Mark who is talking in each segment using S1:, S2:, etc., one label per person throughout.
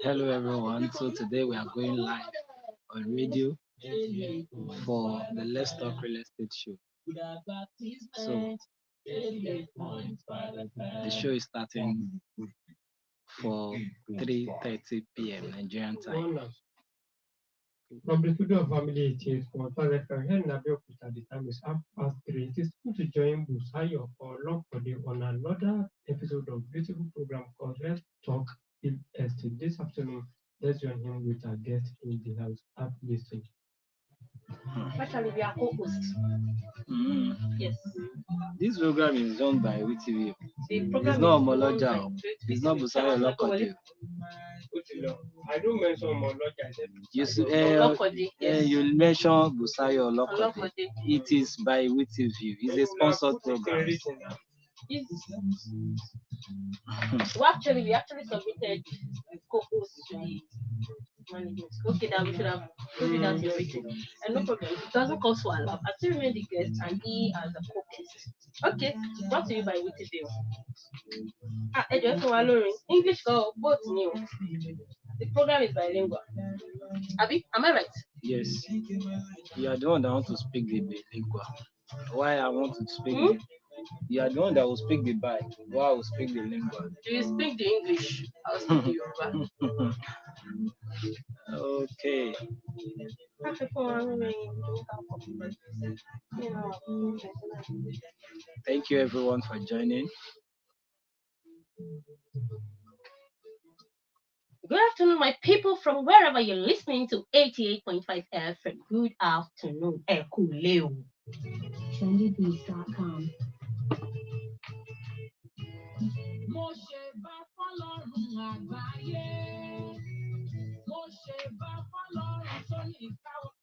S1: Hello everyone. So today we are going live on radio for the Let's Talk Real Estate show. So the show is starting for 3:30 p.m. Nigerian time.
S2: From the studio of Family 88 for Father here in Abeokuta, the time is 3:30. It is good to join Busayo or Lokode on another episode of beautiful program called Let's Talk Real Estate. This afternoon, let's join him with our guest in the house. Up listening.
S3: Actually, we are co-hosts. Yes.
S1: This program is done by WeTV.
S3: The program
S1: It's not
S3: is
S1: Omoloja. It's not Busayo Lokode.
S2: I do mention Moloja.
S1: You mentioned Busayo Lokode. It is by WeTV. It's a sponsored program.
S3: We actually submitted co-host to the management. Okay, that we should have put it out in written. And no problem. It doesn't cost for a lot. I still remain the guest and he as a co-host. Okay, brought to you by WeTV. English or both new. The program is bilingual. Abi, am I right?
S1: Yes. You are the one that want to speak the bilingual. Why I want to speak you are the one that will speak the Bai. Why I will speak the lingua.
S3: Do you speak the English? I'll speak the Yoruba.
S1: Okay. Thank you everyone for joining.
S3: Good afternoon, my people from wherever you're listening to 88.5 FM. Good afternoon. Ekuleo.
S4: Trendybeats.com.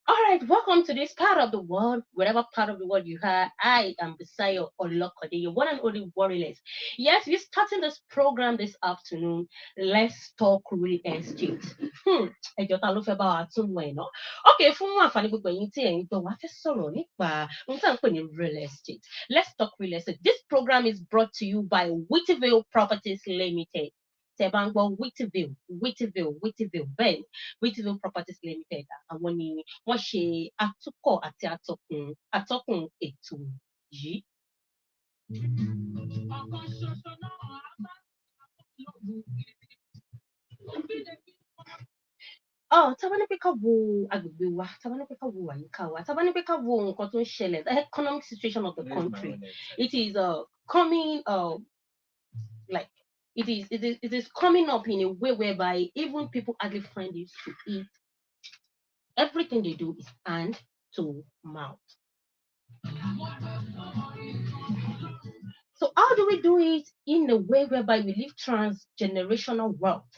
S3: All right, welcome to this part of the world. Whatever part of the world you are, I am Busayo Olokode, your one and only warriors. Yes, we're starting this program this afternoon. Let's talk real estate. Okay, fún àǹfààní gbogbo ẹ̀yin tí ẹ̀yin gbọ́ wá fẹ́ sọ̀rọ̀ nípa ohun tí à ń pè ní real estate. Let's talk real estate. This program is brought to you by Whittyville Properties Limited. Tebango Whittyville Ben Whittyville Properties Limited. Àwọn ni wọ́n ṣe atukọ̀ àti atọ́kùn ètò yìí. Tábà ní pé ká wo agbègbè wa, tábà ní pé ká wo àyíká wa, tábà ní pé ká wo nǹkan tó ń ṣẹlẹ̀, the economic situation of the country. It is coming like it is coming up in a way whereby even people hardly find it to eat. Everything they do is hand to mouth. So how do we do it in a way whereby we leave transgenerational wealth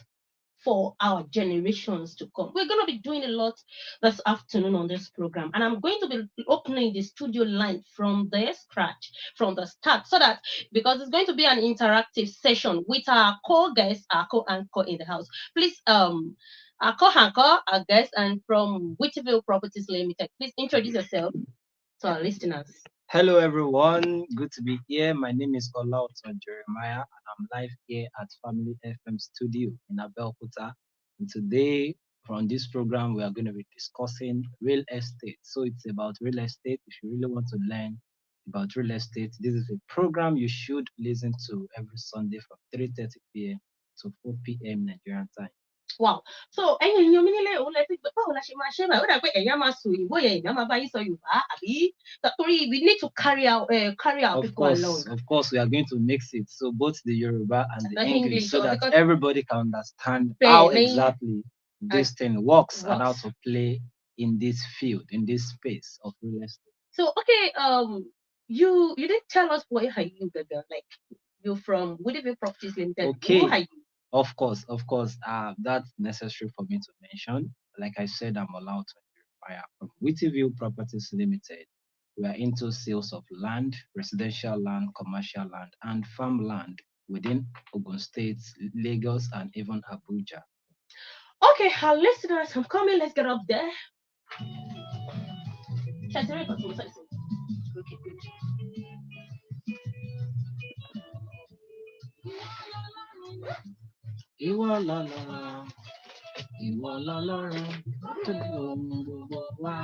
S3: for our generations to come? We're going to be doing a lot this afternoon on this program, and I'm going to be opening the studio line from the scratch, from the start, so that because it's going to be an interactive session with our co-guests, our co-anchor in the house. Please, our co-anchor, our guest, and from Whittyville Properties Limited, please introduce yourself to our listeners.
S1: Hello everyone, good to be here. My name is Olauton Jeremiah and I'm live here at Family FM Studio in Abeokuta. And today from this program we are going to be discussing real estate. So it's about real estate. If you really want to learn about real estate, this is a program you should listen to every Sunday from 3:30 p.m. to 4 p.m. Nigerian time.
S3: Wow. So ẹ̀yin èèyàn mi nílé òun lẹ ti gbọ́ báwo la ṣe máa ṣe báyìí ó dà pé ẹ̀yin á máa sọ òyìnbó yẹn ìgbà máa bá yín sọ Yorùbá àbí torí we need to carry our people along.
S1: Of course, we are going to mix it. So both the Yoruba and the English so that everybody can understand how exactly this thing works and how to play in this field, in this space of real estate.
S3: So okay, you didn't tell us what are you, Gaga? Like you're from Whittyville Properties Limited.
S1: Okay.
S3: Who are you?
S1: Of course. That's necessary for me to mention. Like I said, I'm allowed to from Whittyville Properties Limited. We are into sales of land, residential land, commercial land, and farmland within Ogun State, Lagos, and even Abuja.
S3: Okay, our listeners, I'm coming. Let's get up there. Okay, good.
S1: Ìwọ lọlọ́run, ìwọ lọlọ́run, tó ní ohun gbogbo wá.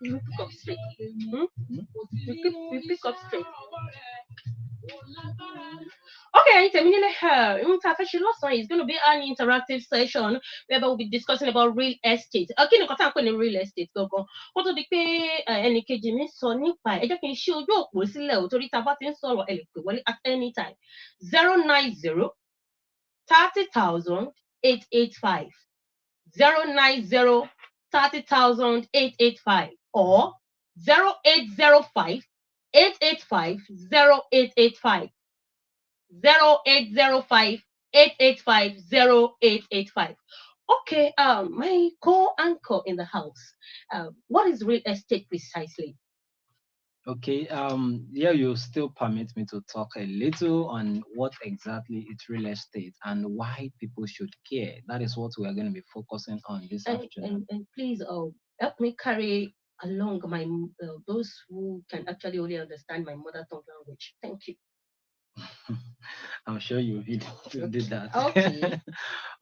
S3: You pick up straight. You pick up straight. Okay, terminally here. Is going to be an interactive session whereby we'll be discussing about real estate. Okay, nǹkan tá à ń pè ní real estate gangan. Kó tó di pé ẹnì kejì mi sọ nípa ẹ̀, ẹ jẹ́ kí n ṣí ojú òpó sílẹ̀ ò torí tá a bá ti ń sọ̀rọ̀ ẹ lè pè wọlé at any time. 090 30,000 885 090 30,000 885 or 0805 885 0885 0805 885 0885. Okay, my co-anchor in the house. What is real estate precisely?
S1: Okay, yeah, you still permit me to talk a little on what exactly is real estate and why people should care. That is what we are going to be focusing on this afternoon.
S3: And please, help me carry along my those who can actually only understand my mother tongue language. Thank you.
S1: I'm sure you did that.
S3: Okay.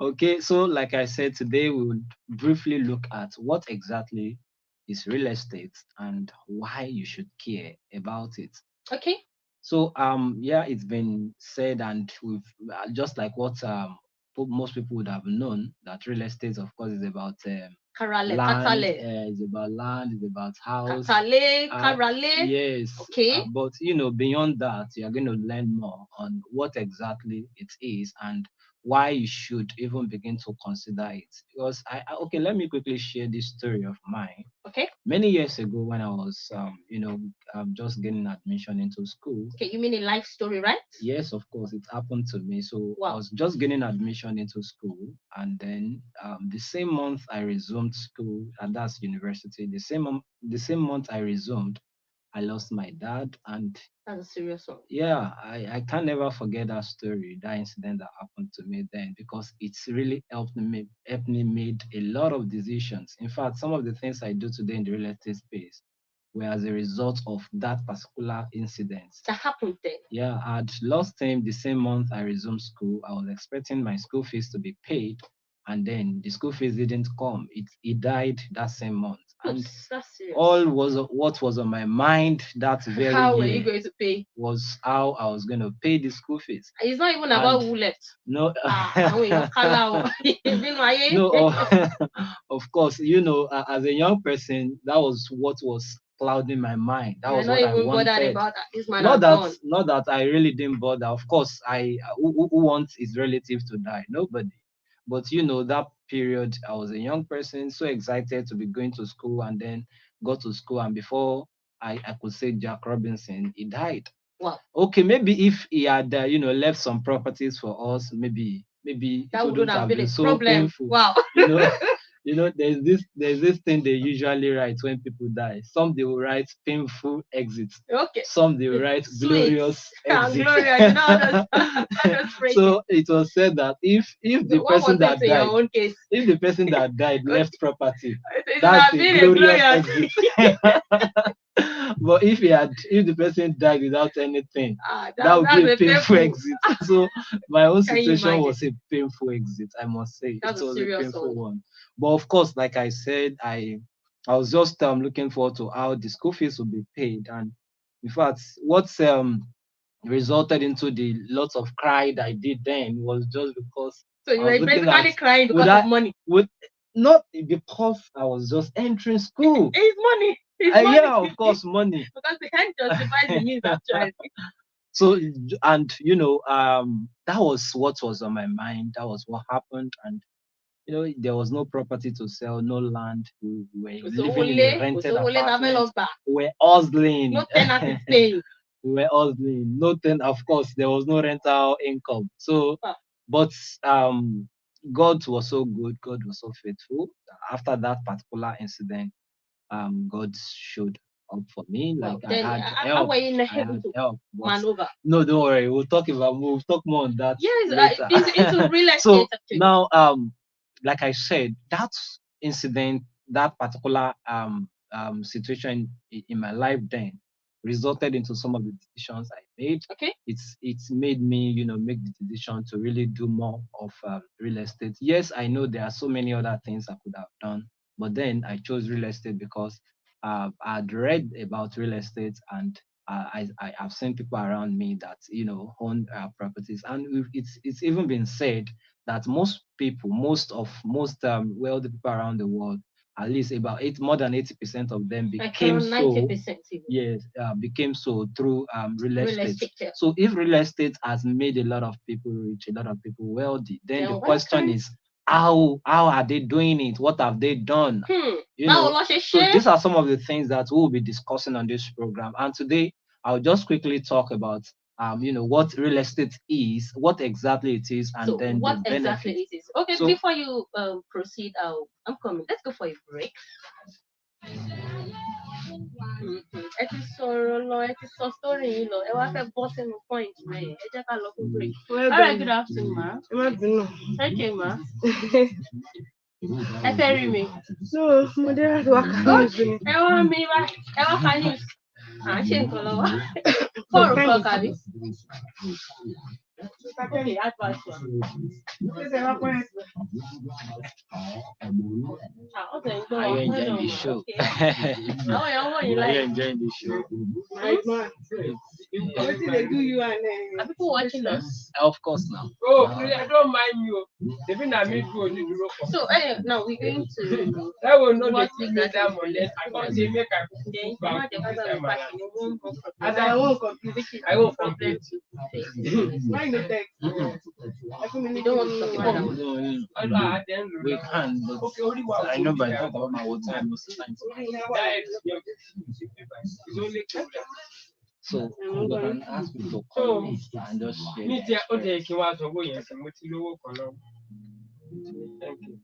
S1: Okay, so like I said, today we will briefly look at what exactly is real estate and why you should care about it.
S3: Okay.
S1: So yeah, it's been said, and we've just like what most people would have known, that real estate, of course, is about land. It's about land. It's about house.
S3: Karale.
S1: Yes.
S3: Okay.
S1: But you know, beyond that, you are going to learn more on what exactly it is and why you should even begin to consider it. Because okay, let me quickly share this story of mine.
S3: Okay.
S1: Many years ago, when I was just getting admission into school.
S3: Okay, you mean a life story, right?
S1: Yes, of course, it happened to me. So
S3: wow.
S1: I was just getting admission into school, and then the same month I resumed school, and that's university. The same month I resumed, I lost my dad, and
S3: that's a serious one.
S1: Yeah, I can never forget that story, that incident that happened to me then, because it's really helped me made a lot of decisions. In fact, some of the things I do today in the real estate space were as a result of that particular incident.
S3: That happened then?
S1: Yeah, I'd lost him the same month I resumed school. I was expecting my school fees to be paid, and then the school fees didn't come. It died that same month. And
S3: that's serious.
S1: What was on my mind that very
S3: how
S1: year
S3: were you going to pay?
S1: Was how I was going to pay the school fees.
S3: It's not even about who left.
S1: No.
S3: No,
S1: of course, you know, as a young person, that was what was clouding my mind. That was what I wanted.
S3: About this man
S1: not that I really didn't bother. Of course, who wants his relative to die? Nobody. But you know, that period, I was a young person, so excited to be going to school, and then got to school, and before I could say Jack Robinson, he died.
S3: Wow.
S1: Okay, maybe if he had left some properties for us, maybe
S3: that wouldn't have been a
S1: so
S3: problem.
S1: Painful.
S3: Wow.
S1: You know, there's this thing they usually write when people die. Some they will write painful exits.
S3: Okay.
S1: Some they will write glorious exits.
S3: Glorious.
S1: So it was said that if the person that died, if the person that died left property, that's a glorious exit. But if the person died without anything, that would be a painful exit. So my own situation was a painful exit, I must say.
S3: It was
S1: a painful one. But of course, like I said, I was just looking forward to how the school fees would be paid. And in fact, what's resulted into the lots of cry that I did then was just because.
S3: So you were basically crying because of money?
S1: Not because I was just entering school.
S3: It's money.
S1: Yeah, of course, money.
S3: Because the end justifies the means, actually.
S1: So, and you know, that was what was on my mind. That was what happened, and you know, there was no property to sell, no land. We were living in a rented apartment. We were hustling.
S3: No tenant paying.
S1: We were hustling. Of course, there was no rental income. So, but God was so good. God was so faithful. After that particular incident, God showed up for me.
S3: Well,
S1: Like I
S3: then
S1: had
S3: how
S1: help.
S3: were you not
S1: I
S3: able
S1: had
S3: to
S1: help. But
S3: maneuver?
S1: no, don't worry. We'll talk more on that
S3: Yes,
S1: later.
S3: into real
S1: So
S3: estate actually.
S1: now, like I said, that incident, that particular situation in my life then resulted into some of the decisions I made.
S3: Okay.
S1: It's made me, make the decision to really do more of real estate. Yes, I know there are so many other things I could have done, but then I chose real estate because I'd read about real estate, and I have seen people around me that own properties, and it's even been said that most people, most wealthy people around the world, at least about more than 80% of them
S3: Like
S1: became
S3: around
S1: so.
S3: 90% even.
S1: Yes, became so through real
S3: Real
S1: estate.
S3: estate. Yeah.
S1: So if real estate has made a lot of people rich, a lot of people wealthy, then
S3: Then
S1: the
S3: why
S1: question
S3: can't-
S1: is how are they doing it? What have they done? You
S3: Báwo
S1: know,
S3: ló ṣe
S1: so
S3: ṣe?
S1: these are some of the things that we'll be discussing on this program. And today I'll just quickly talk about what real estate is, what exactly it is, and
S3: So
S1: then
S3: what
S1: the
S3: exactly
S1: benefits.
S3: it is? Okay,
S1: So
S3: before you proceed, I'm coming. Let's go for a break. Ẹ ti sọ̀rọ̀ lọ, ẹ ti sọ story yín lọ, ẹ wá fẹ́ bọ́ sínú point rẹ̀, ẹ jẹ́ ká lọ fún break. All right, good afternoon, ma. Okay, ma. Ẹ fẹ́ rí mi.
S4: No, mo dé láti wá kà news ni.
S3: Ẹ wá mi wá, ẹ wá ka news. À ń ṣe nǹkan lọ́wọ́. Fọ́ọ̀rù kan kàbí. Okay, advice wa. Ó tẹ̀ ń gbọ́
S1: are
S3: wa.
S1: you enjoying the
S3: ma.
S1: show?
S3: Okay. Àwọn èèyàn wọ̀ yín
S1: Are
S3: láì.
S1: you enjoying the show?
S4: My man, wetin dey do you and
S3: Are people watching us?
S1: Of course now.
S2: Oh, please, I don't mind you. Even I mean, do only do for.
S3: So, now we're going to
S2: That will not
S3: what
S2: make me that
S3: exactly
S2: money. I can't say make I put
S3: then
S2: back
S3: the
S2: this
S3: other
S2: time around.
S3: fashion, you won't go for
S2: As
S4: I
S2: I
S4: won't complete.
S3: which is
S2: I won't
S3: problem
S2: complete.
S3: to face.
S4: Why no text?
S3: You don't want to talk about that one.
S1: We can, but
S2: Okay, only one.
S1: I know by the time about my own time most of the time.
S2: It's only
S1: So we can ask people to call me and just share.
S2: me
S1: their
S2: tell
S1: experience.
S2: kí wá sọ bóyá ẹsẹ mo ti lówó kan lọ. Thank you.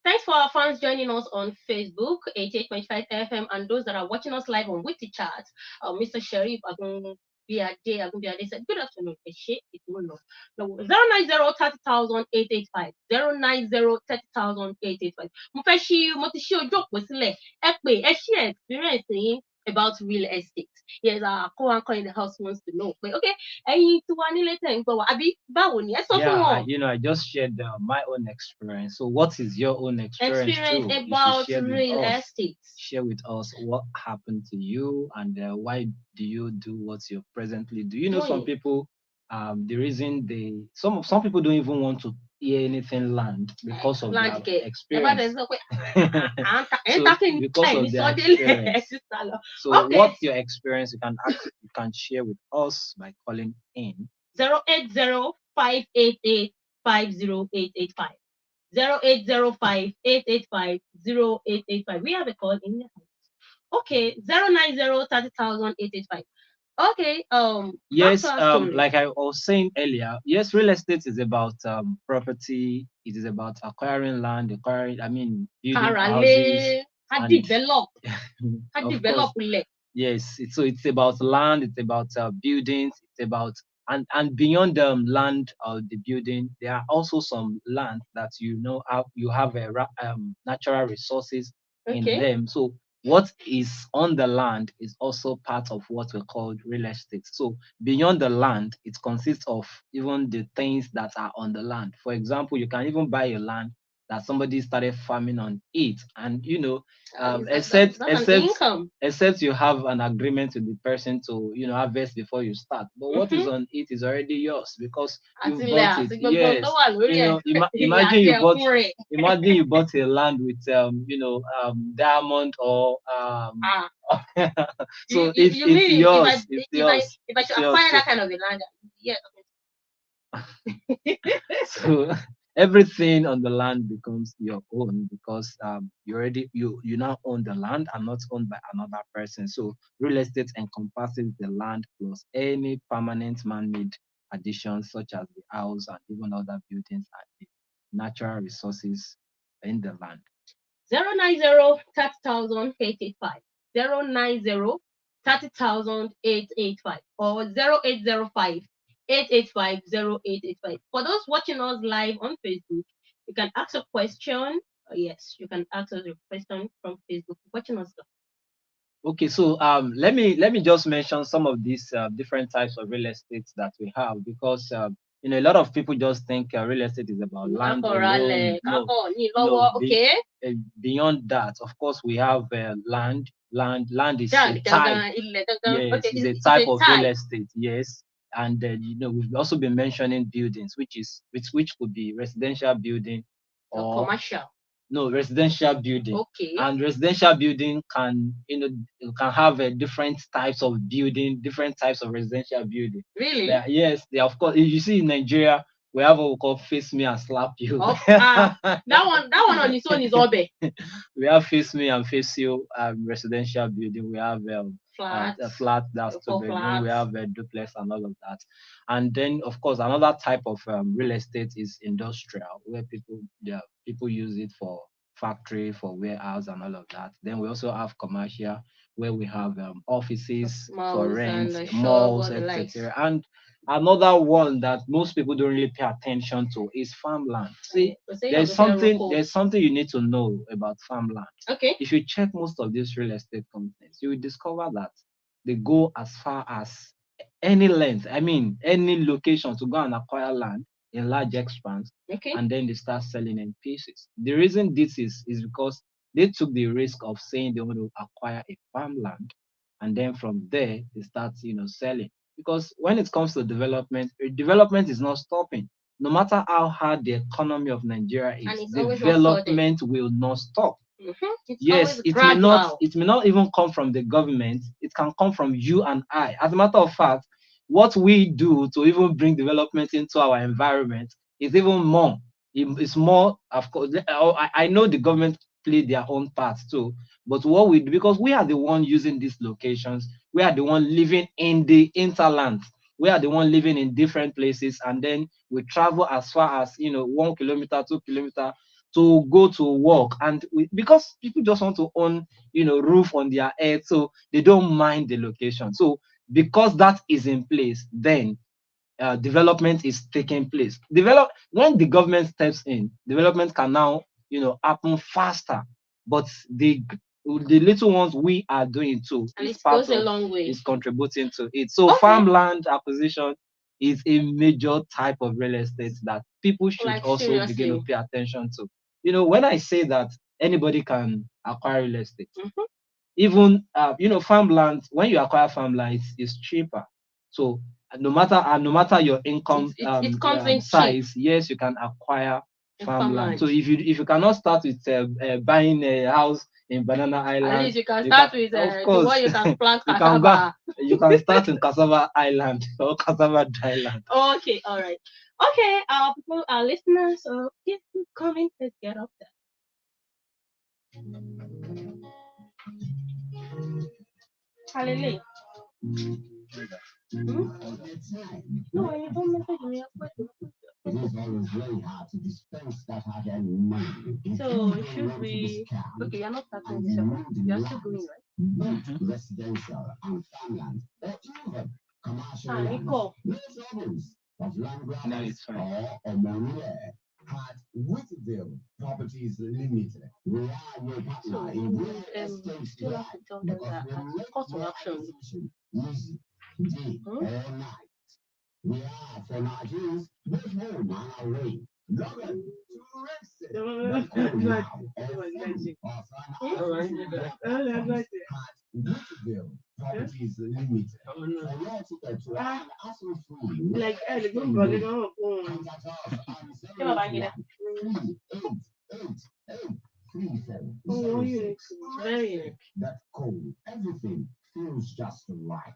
S3: Thanks for our fans joining us on Facebook, 88.5 FM, and those that are watching us live on Witty Chat. Mr. Sharif Agunbiade said, good afternoon. 090-30,885. 090-30,885. Mo fẹ́ ṣí mo ti ṣí ojú òpó sílẹ̀. Ẹ pè ẹ ṣí experience yín about real estate. Yes, co-anchor in the house wants to know. But okay, ẹ̀yin tí wà nílé tẹ̀ ń gbọ́ wa, àbí báwo ni? Ẹ sọ fún
S1: Yeah,
S3: wọn.
S1: I just shared my own experience. So what is your own experience
S3: Experience
S1: too? You should
S3: about
S1: share with
S3: real
S1: us.
S3: estate.
S1: Share with us what happened to you, and why do you do what you presently do. You know, some
S3: Doing.
S1: people, the reason some people don't even want to hear anything land because of
S3: Land
S1: their
S3: ke. Ẹ bá dẹ̀
S1: experience.
S3: sọ pé à ń ta ẹ̀ ń
S1: So,
S3: ta kí ni
S1: because
S3: ẹ̀
S1: of
S3: ní
S1: their
S3: sọ́délé ẹ̀
S1: experience.
S3: sì sá lọ.
S1: So
S3: Okay.
S1: what's your experience? You can share with us by calling in
S3: 080-588-50885. 080-588-50885. We have a call in the house. Okay, 090-30,885. Okay,
S1: yes,
S3: back to our story.
S1: like I was saying earlier, yes, real estate is about property. It is about acquiring land, building houses.
S3: Ká
S1: and-
S3: develop. Ká
S1: Of
S3: develop
S1: course.
S3: ilẹ̀.
S1: Yes, so it's about land, it's about buildings, it's about and beyond land or the building, there are also some land that you have natural resources in
S3: Okay.
S1: them. So what is on the land is also part of what we call real estate. So beyond the land, it consists of even the things that are on the land. For example, you can even buy a land that somebody started farming on it, and
S3: That's an income.
S1: except you have an agreement with the person to harvest before you start. But what is on it is already yours because you
S3: Àti ilẹ̀
S1: bought
S3: àti
S1: it.
S3: gbogbo
S1: Yes,
S3: tó wà lórí ẹ̀.
S1: imagine
S3: Ilẹ̀
S1: you
S3: àti
S1: bought
S3: ẹ̀kún rẹ̀.
S1: imagine you bought a land with diamond or so
S3: You
S1: it's
S3: mean
S1: yours. It's yours.
S3: if I should
S1: It's yours.
S3: acquire that kind of a land, yeah.
S1: So everything on the land becomes your own because you now own the land and not owned by another person. So real estate encompasses the land plus any permanent man-made additions such as the house and even other buildings and the natural resources in the land.
S3: 090-30,885. 090-30,885 or 0805-885-0885. For those watching us live on Facebook, you can ask a question. Yes, you can ask us a question from Facebook. Watching us live.
S1: Okay, so let me just mention some of these different types of real estate that we have, because you know, a lot of people just think real estate is about land alone. No,
S3: okay.
S1: Beyond that, of course, we have land. Land is a type. Yes, it's a type of real estate. Yes, and you know, we've also been mentioning buildings, which could be residential building or
S3: commercial.
S1: No, residential building.
S3: Okay.
S1: And residential building can, you know, you can have different types of building, different types of residential building.
S3: Really?
S1: Yes, they of course. You see, in Nigeria, we have what we call face me and slap you.
S3: That one on its own is obe.
S1: We have face me and face you residential building. We have a flat, that's 2 bedroom. We have a duplex and all of that. And then, of course, another type of real estate is industrial, where people use it for factory, for warehouse, and all of that. Then we also have commercial, where we have offices for rent, malls, etc. And another one that most people don't really pay attention to is farmland. See, there's something you need to know about farmland.
S3: Okay.
S1: If you check most of these real estate companies, you will discover that they go as far as any length, I mean, any location to go and acquire land in large expanse,
S3: okay,
S1: and then they start selling in pieces. The reason this is because they took the risk of saying they want to acquire a farmland, and then from there they start, you know, selling. Because when it comes to development is not stopping. No matter how hard the economy of Nigeria is, development will not stop.
S3: Mm-hmm.
S1: Yes, it may not even come from the government. It can come from you and I. As a matter of fact, what we do to even bring development into our environment is even more. It's more, of course. I know the government play their own part too, but what we do, because we are the one using these locations, we are the one living in the interland. We are the one living in different places, and then we travel as far as, you know, 1 kilometer, 2 kilometers to go to work. And because people just want to own, you know, roof on their head, so they don't mind the location. So because that is in place, then development is taking place. When the government steps in, development can now, you know, happen faster. But the little ones we are doing too,
S3: and it goes a long way,
S1: is contributing to it. So farmland acquisition is a major type of real estate that people should also begin to pay attention to. You know, when I say that anybody can acquire real estate, even you know, farmland, when you acquire farmland, it's cheaper. So no matter your income
S3: it comes in
S1: size, yes, you can acquire farmland. So if you cannot start with buying a house in Banana Island,
S3: at least you can start with
S1: of course,
S3: the one you can plant cassava.
S1: You can start in Cassava Island or Cassava Dryland.
S3: Okay, all right. Okay, people, our listeners, so if you comment, let's get up there. Hallelujah. No, you don't message me.
S5: It is always very hard to dispense that hard-earned money.
S3: So should we? Okay, you're not starting this one. You're still going, right?
S5: Residential and farmland, or even commercial land. These owners of land grabbers or Omonie had Whitfield Properties Limited. We are your partner in real estate.
S3: Still have to tell them that cost of action.
S5: Easy, day or night. We are for Nigerians, both home and away. Login to Whitfield Properties Limited.
S4: Like,
S3: very unique.
S5: That cold, everything feels just right.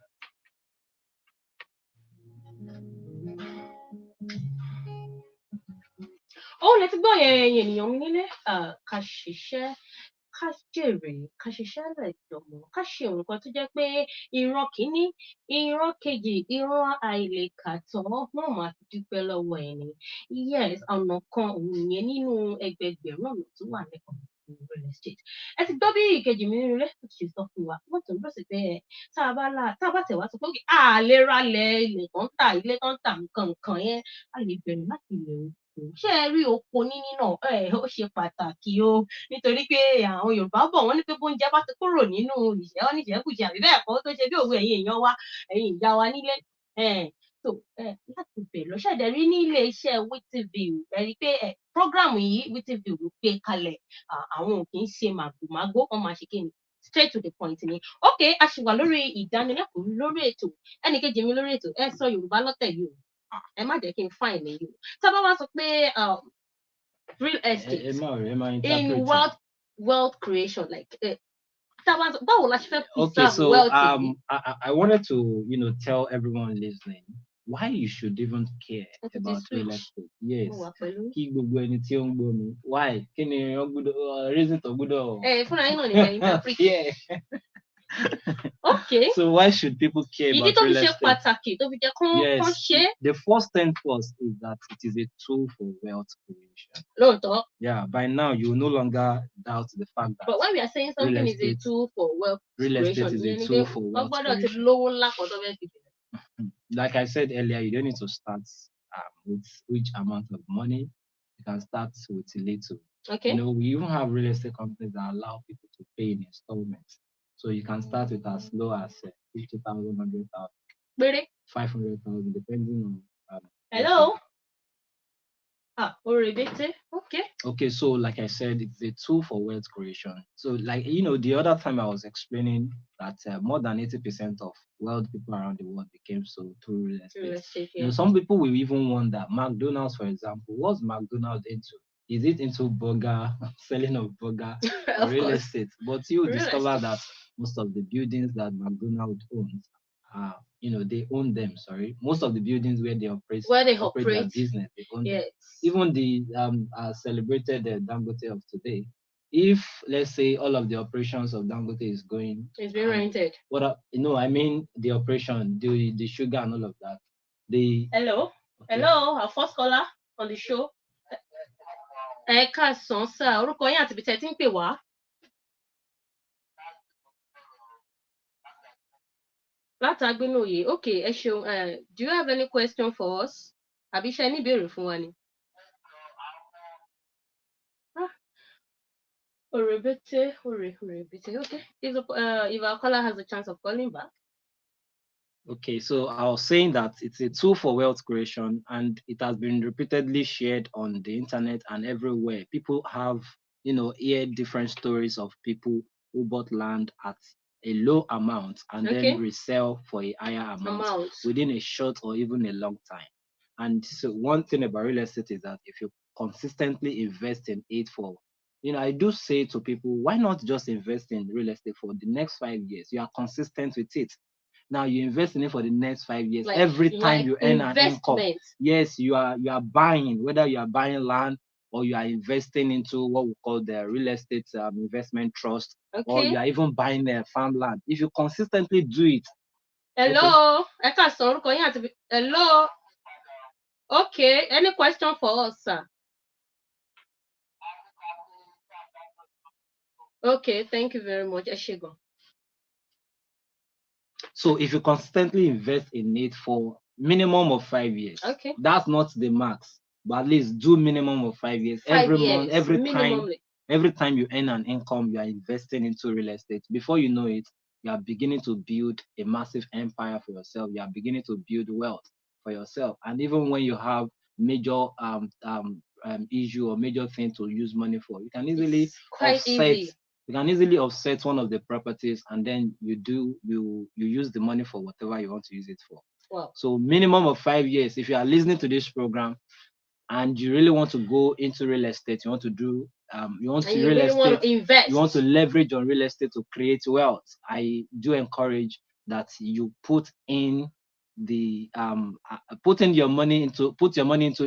S3: Oh, let's go. Ká ṣiṣẹ́, ká jèrè, ká ṣiṣẹ́ lẹ̀ jọ̀mọ́, ká ṣe nǹkan tó jẹ́ pé ìran kìíní, ìran kejì, ìran àìlèkàtọ́ wọ́n máa fi dúpẹ́ lọ́wọ́ ẹni. Yes, ọ̀nà kan òun yẹn nínú ẹgbẹgbẹ̀rún ọ̀nà tó wà lẹ́kọ̀ọ́ real estate. Ẹ ti gbọ́ bí ìkejì mi nínú ilé tó ti sọ fún wa, wọ́n tún bọ̀ sí pé tá a bá tẹ̀ wá sọ pé a lè ralẹ̀ ilẹ̀ kan tà, ilé kan tà nǹkan yẹn, a lè bẹ̀rẹ̀ láti ilẹ̀ oko. Ṣé ẹ rí oko níní náà? Ó ṣe pàtàkì o, nítorí pé àwọn Yorùbá bọ̀ wọ́n ní pé bóúnjẹ bá ti kúrò nínú ìṣẹ́ wọn níṣẹ́ kùjẹ àbí bẹ́ẹ̀ kọ́ tó ṣe bí òwe ẹ̀yin èèyàn wa, ẹ̀yin ìyá wa nílé. So láti bẹ̀rẹ̀ lọ ṣẹ̀dẹ̀ rí ní ilé iṣẹ́ Witiview, ẹ rí pé program yìí Witiview ló gbé kalẹ̀. Àwọn ò kì í ṣe màgòmágó, wọ́n máa ṣe kíni straight to the point ni. Ok, a ṣì wà lórí ìdánilẹ́kọ̀ọ́ lórí ètò. Ẹnìkejì mi lórí ètò, ẹ sọ Yorùbá lọ́tẹ̀ yìí o. Ẹ má jẹ́ kí n fà ìlẹ̀ yìí o. Tá a bá wá sọ pé real estate in wealth creation, like báwo la ṣe fẹ́ preserve wealth?
S1: I wanted to, tell everyone listening why you should even care about real estate. Yes. Kí gbogbo ẹni tí ó ń gbọ́ mi. Why? Kí ni reason tó gbọ́dọ̀?
S3: Fúnra yín náà ni ẹ̀yin interpret.
S1: Yeah.
S3: Okay.
S1: So why should people care about real estate?
S3: Ìdí tó fi ṣe pàtàkì tó fi jẹ́ kán ṣe.
S1: The first thing first is that it is a tool for wealth creation.
S3: Lóòótọ́.
S1: Yeah, by now you will no longer doubt the fact that.
S3: But when we are saying something is a tool for wealth creation,
S1: real estate is a tool for wealth creation. Like I said earlier, you don't need to start with which amount of money. You can start with little.
S3: Okay.
S1: We even have real estate companies that allow people to pay in installments. So you can start with as low as 50,000, 100,000,
S3: really?
S1: 500,000, depending on.
S3: Hello. Orebete. Okay.
S1: Okay, so like I said, it's a tool for wealth creation. So like, the other time I was explaining that more than 80% of wealth people around the world became so through real estate.
S3: Real estate, yeah.
S1: Some people will even wonder, McDonald's, for example, what's McDonald's into? Is it into burger, selling of burger, real estate? But you discover that most of the buildings that McDonald's owns, they own them, sorry. Most of the buildings where they operate their business, they own them. Even the celebrated Dangote of today, if, let's say, all of the operations of Dangote is going...
S3: It's being rented.
S1: I mean the operation, the sugar and all of that.
S3: Hello? Okay. Hello, our first caller on the show. Ẹ káàsán sà, orúkọ yín àti ibi tẹ́ ti ń pè wá. Látàgbénòye. Okay, ẹ ṣeun. Do you have any question for us? Àbí ṣé ní ìbéèrè fún wa ni? Orebete. Okay. If our caller has a chance of calling back.
S1: Okay, so I was saying that it's a tool for wealth creation, and it has been repeatedly shared on the internet and everywhere. People have, heard different stories of people who bought land at a low amount and then resell for a higher amount within a short or even a long time. And so one thing about real estate is that if you consistently invest in it for, I do say to people, why not just invest in real estate for the next 5 years? You are consistent with it. Now you invest in it for the next 5 years. Every time you earn an income, yes, you are buying, whether you are buying land or you are investing into what we call the real estate investment trust, or you are even buying farmland. If you consistently do it.
S3: Hello, hello. Okay, any question for us, sir? Okay, thank you very much, Eshigo.
S1: So if you consistently invest in it for minimum of 5 years, that's not the max, but at least do minimum of 5 years. Month, every time you earn an income, you are investing into real estate. Before you know it, you are beginning to build a massive empire for yourself. You are beginning to build wealth for yourself. And even when you have major issue or major thing to use money for, you can easily You can easily offset one of the properties, and then you use the money for whatever you want to use it for.
S3: Wow.
S1: So minimum of 5 years. If you are listening to this program and you really want to go into real estate, you want to do you want to invest, you want to leverage on real estate to create wealth, I do encourage that you put your money into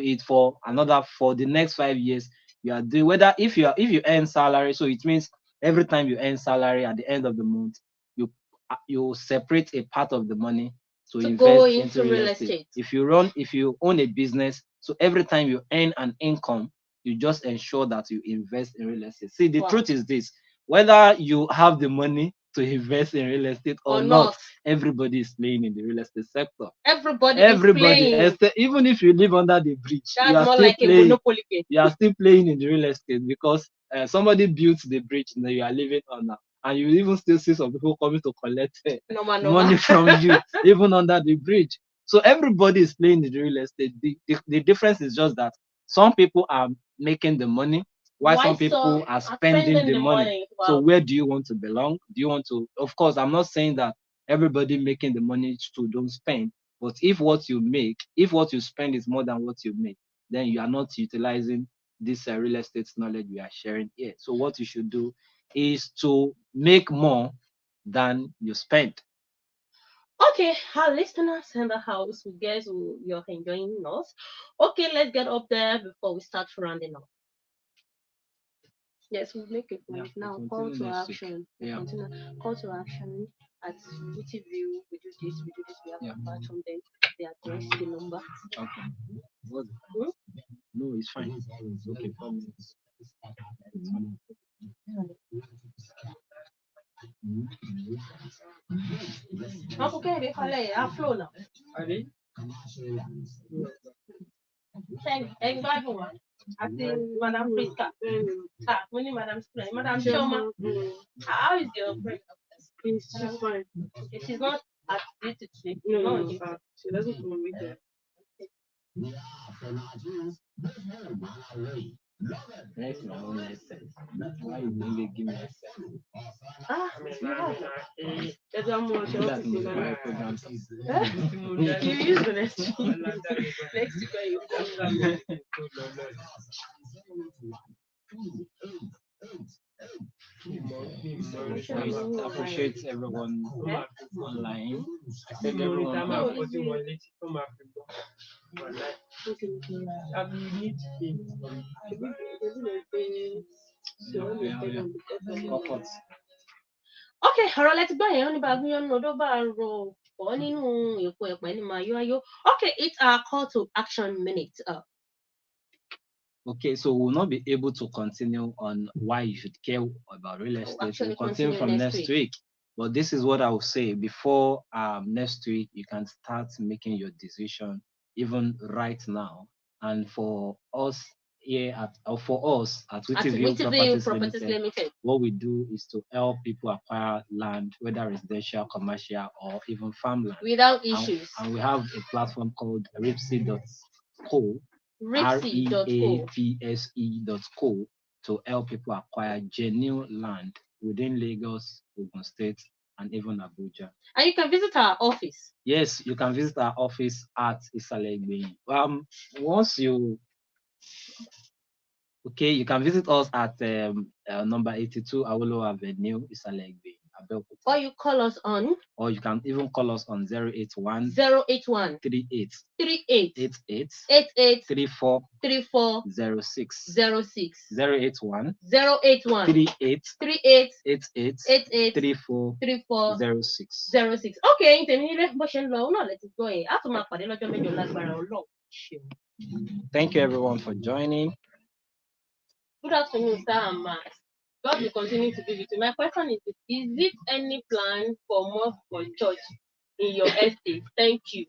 S1: it for the next 5 years. You are doing, if you earn salary, so it means Every time you earn salary at the end of the month, you separate a part of the money to
S3: go
S1: invest
S3: into
S1: into
S3: real
S1: real estate. If you own a business, so every time you earn an income, you just ensure that you invest in real estate. See, the truth is this: whether you have the money to invest in real estate or not, everybody is playing in the real estate sector.
S3: Everybody is playing.
S1: Even if you live under the bridge,
S3: That's
S1: you are
S3: more
S1: still
S3: like
S1: playing.
S3: a monopoly game.
S1: You are still playing in the real estate because somebody built the bridge that you are living on now. And you even still see some people coming to collect money from you, even under the bridge. So everybody is playing in the real estate. The difference is just that some people are making the money, while some people are spending the money. Wow. So where do you want to belong? Do you want to? Of course, I'm not saying that everybody making the money to don't spend, but if what you spend is more than what you make, then you are not utilizing this real estate knowledge we are sharing here. So what you should do is to make more than you spend.
S3: Okay, our listeners in the house, who guess who you're enjoying us. Okay, let's get up there before we start rounding up. Yes, we'll make it point now. Call to action.
S1: Yeah.
S3: Call to action at WTV. We do this, we have a batch from them. They address the number.
S1: Okay. No, it's fine. It's okay. 4 minutes.
S3: Madam Priska. Madam Spray. Madam Shoma. How is your friend?
S4: She's fine.
S3: Okay, she's not at duty today.
S4: No, she doesn't come with her.
S1: That's my own essence. Why you really give me a sense?
S3: That's how much
S1: That's my program.
S3: you use the next week. Next week
S1: I appreciate everyone online. I said everyone
S3: Okay, ọ̀rọ̀ lẹ ti gbọ́ yẹn ó ní bá gúnyán nínú odó bá rọ ọ̀ nínú èpo ẹ̀pẹ́ ní máa yó ayó. Okay, it's our call to action minute.
S1: Okay, so we'll not be able to continue on why you should care about real estate. We'll continue from next week. But this is what I will say before next week. You can start making your decision even right now. And for us here at WTV Properties Limited, what we do is to help people acquire land, whether residential, commercial, or even farmland,
S3: without issues.
S1: And we have a platform called REAPSE.co. REAPSE.co to help people acquire genuine land within Lagos, Ogun State, and even Abuja.
S3: And you can visit our office.
S1: Yes, you can visit our office at Isale. You can visit us at number 82 Awolowo Avenue, Isale.
S3: Or you call us on.
S1: Or you can even call us on 081
S3: 38
S1: 34 06 081 38 34 06.
S3: Okay,
S1: thank you everyone for joining.
S3: Good afternoon, sir and Max. God will continue to be with you. My question is it any plan for more for church in your estate? Thank you.